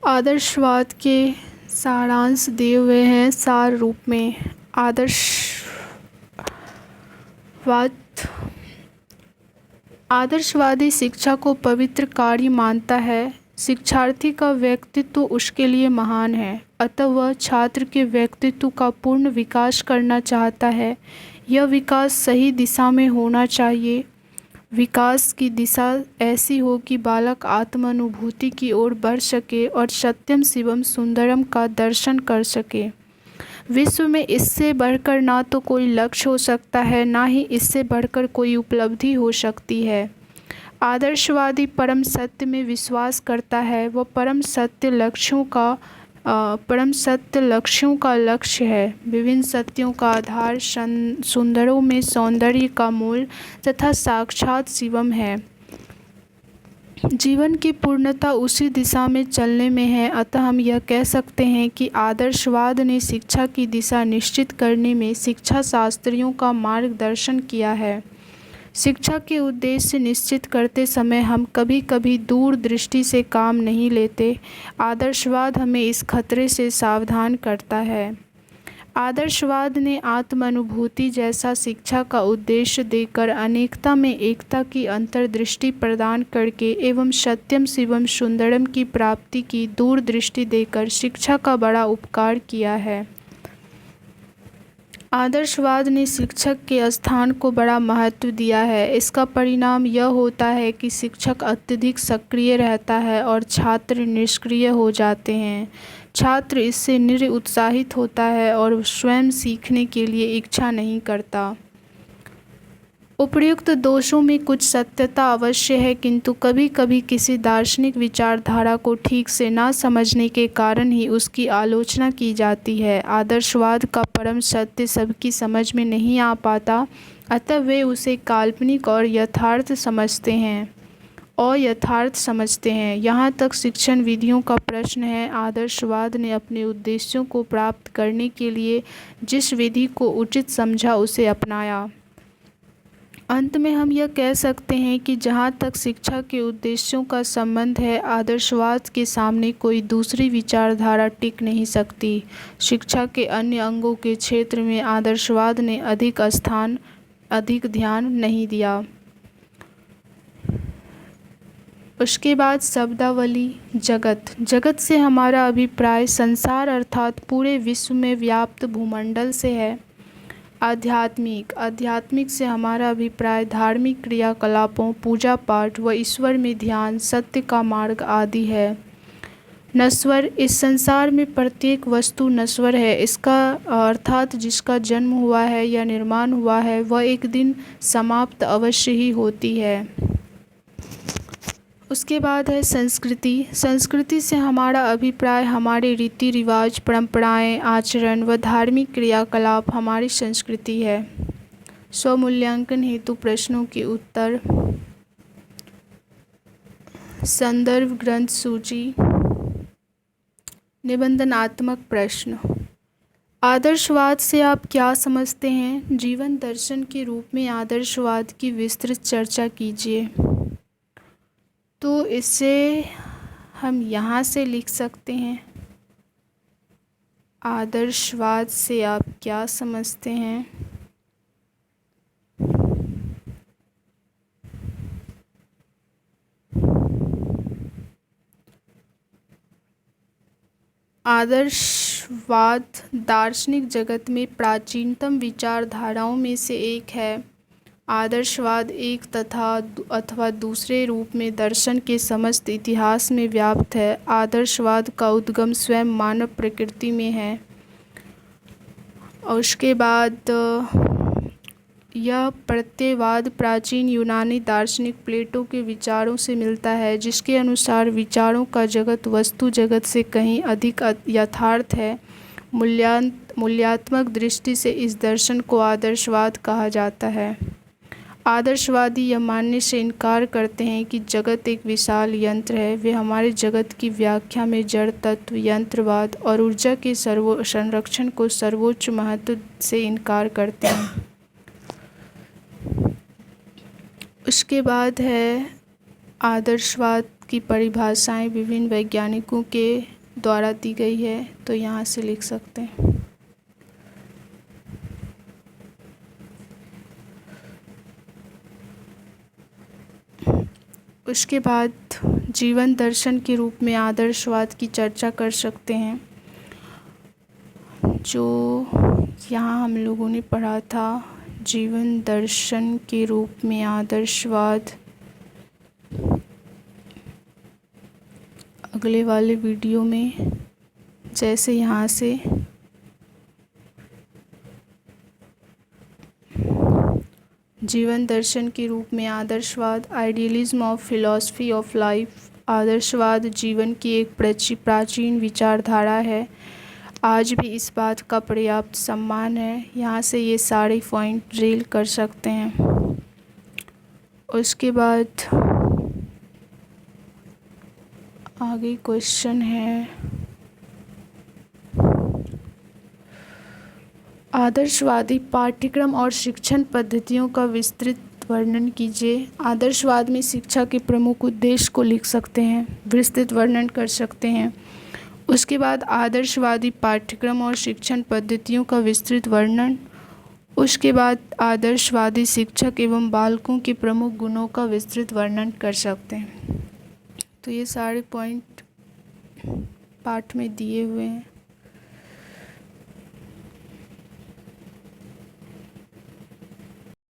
आदर्शवाद के सारांश दिए हुए हैं सार रूप में। आदर्शवादी शिक्षा को पवित्र कार्य मानता है। शिक्षार्थी का व्यक्तित्व उसके लिए महान है, अतः वह छात्र के व्यक्तित्व का पूर्ण विकास करना चाहता है। यह विकास सही दिशा में होना चाहिए। विकास की दिशा ऐसी हो कि बालक आत्मानुभूति की ओर बढ़ सके और सत्यम शिवम सुंदरम का दर्शन कर सके। विश्व में इससे बढ़कर ना तो कोई लक्ष्य हो सकता है, ना ही इससे बढ़कर कोई उपलब्धि हो सकती है। आदर्शवादी परम सत्य में विश्वास करता है। वह परम सत्य लक्ष्यों का लक्ष्य है। विभिन्न सत्यों का आधार सुंदरों में सौंदर्य का मूल तथा साक्षात शिवम है। जीवन की पूर्णता उसी दिशा में चलने में है। अतः हम यह कह सकते हैं कि आदर्शवाद ने शिक्षा की दिशा निश्चित करने में शिक्षा शास्त्रियों का मार्गदर्शन किया है। शिक्षा के उद्देश्य निश्चित करते समय हम कभी कभी दूरदृष्टि से काम नहीं लेते। आदर्शवाद हमें इस खतरे से सावधान करता है। आदर्शवाद ने आत्मानुभूति जैसा शिक्षा का उद्देश्य देकर अनेकता में एकता की अंतर्दृष्टि प्रदान करके एवं सत्यम शिवम सुंदरम की प्राप्ति की दूरदृष्टि देकर शिक्षा का बड़ा उपकार किया है। आदर्शवाद ने शिक्षक के स्थान को बड़ा महत्व दिया है। इसका परिणाम यह होता है कि शिक्षक अत्यधिक सक्रिय रहता है और छात्र निष्क्रिय हो जाते हैं। छात्र इससे निरुत्साहित होता है और स्वयं सीखने के लिए इच्छा नहीं करता। उपर्युक्त दोषों में कुछ सत्यता अवश्य है, किंतु कभी कभी किसी दार्शनिक विचारधारा को ठीक से ना समझने के कारण ही उसकी आलोचना की जाती है। आदर्शवाद का परम सत्य सबकी समझ में नहीं आ पाता, अतः वे उसे काल्पनिक और अयथार्थ समझते हैं। यहाँ तक शिक्षण विधियों का प्रश्न है। आदर्शवाद ने अपने उद्देश्यों को प्राप्त करने के लिए जिस विधि को उचित समझा उसे अपनाया। अंत में हम यह कह सकते हैं कि जहाँ तक शिक्षा के उद्देश्यों का संबंध है, आदर्शवाद के सामने कोई दूसरी विचारधारा टिक नहीं सकती। शिक्षा के अन्य अंगों के क्षेत्र में आदर्शवाद ने अधिक ध्यान नहीं दिया। उसके बाद शब्दावली जगत से हमारा अभिप्राय संसार अर्थात पूरे विश्व में व्याप्त भूमंडल से है। आध्यात्मिक से हमारा अभिप्राय धार्मिक क्रियाकलापों, पूजा पाठ व ईश्वर में ध्यान, सत्य का मार्ग आदि है। नश्वर, इस संसार में प्रत्येक वस्तु नश्वर है। इसका अर्थात जिसका जन्म हुआ है या निर्माण हुआ है वह एक दिन समाप्त अवश्य ही होती है। उसके बाद है संस्कृति से हमारा अभिप्राय हमारे रीति रिवाज, परंपराएं, आचरण व धार्मिक क्रियाकलाप हमारी संस्कृति है। स्वमूल्यांकन हेतु प्रश्नों के उत्तर। संदर्भ ग्रंथ सूची। निबंधनात्मक प्रश्न। आदर्शवाद से आप क्या समझते हैं? जीवन दर्शन के रूप में आदर्शवाद की विस्तृत चर्चा कीजिए। तो इससे हम यहाँ से लिख सकते हैं, आदर्शवाद से आप क्या समझते हैं? आदर्शवाद दार्शनिक जगत में प्राचीनतम विचारधाराओं में से एक है। आदर्शवाद एक अथवा दूसरे रूप में दर्शन के समस्त इतिहास में व्याप्त है। आदर्शवाद का उद्गम स्वयं मानव प्रकृति में है। और उसके बाद यह प्रत्ययवाद प्राचीन यूनानी दार्शनिक प्लेटो के विचारों से मिलता है, जिसके अनुसार विचारों का जगत वस्तु जगत से कहीं अधिक यथार्थ है। मूल्यात्मक दृष्टि से इस दर्शन को आदर्शवाद कहा जाता है। आदर्शवादी यह मानने से इनकार करते हैं कि जगत एक विशाल यंत्र है। वे हमारे जगत की व्याख्या में जड़ तत्व, यंत्रवाद और ऊर्जा के संरक्षण को सर्वोच्च महत्व से इनकार करते हैं। उसके बाद है आदर्शवाद इसकी परिभाषाएं विभिन्न वैज्ञानिकों के द्वारा दी गई है, तो यहाँ से लिख सकते हैं। उसके बाद जीवन दर्शन के रूप में आदर्शवाद की चर्चा कर सकते हैं, जो यहाँ हम लोगों ने पढ़ा था। जीवन दर्शन के रूप में आदर्शवाद अगले वाले वीडियो में, जैसे यहाँ से जीवन दर्शन के रूप में आदर्शवाद, idealism of philosophy of life. आदर्शवाद जीवन की एक प्राचीन विचारधारा है। आज भी इस बात का पर्याप्त सम्मान है। यहाँ से ये सारे पॉइंट ड्रिल कर सकते हैं। उसके बाद आगे क्वेश्चन है, आदर्शवादी पाठ्यक्रम और शिक्षण पद्धतियों का विस्तृत वर्णन कीजिए। आदर्शवाद में शिक्षा के प्रमुख उद्देश्य को लिख सकते हैं, विस्तृत वर्णन कर सकते हैं। उसके बाद आदर्शवादी पाठ्यक्रम और शिक्षण पद्धतियों का विस्तृत वर्णन। उसके बाद आदर्शवादी शिक्षक एवं बालकों के प्रमुख गुणों का विस्तृत वर्णन कर सकते हैं। तो ये सारे पॉइंट पाठ में दिए हुए हैं।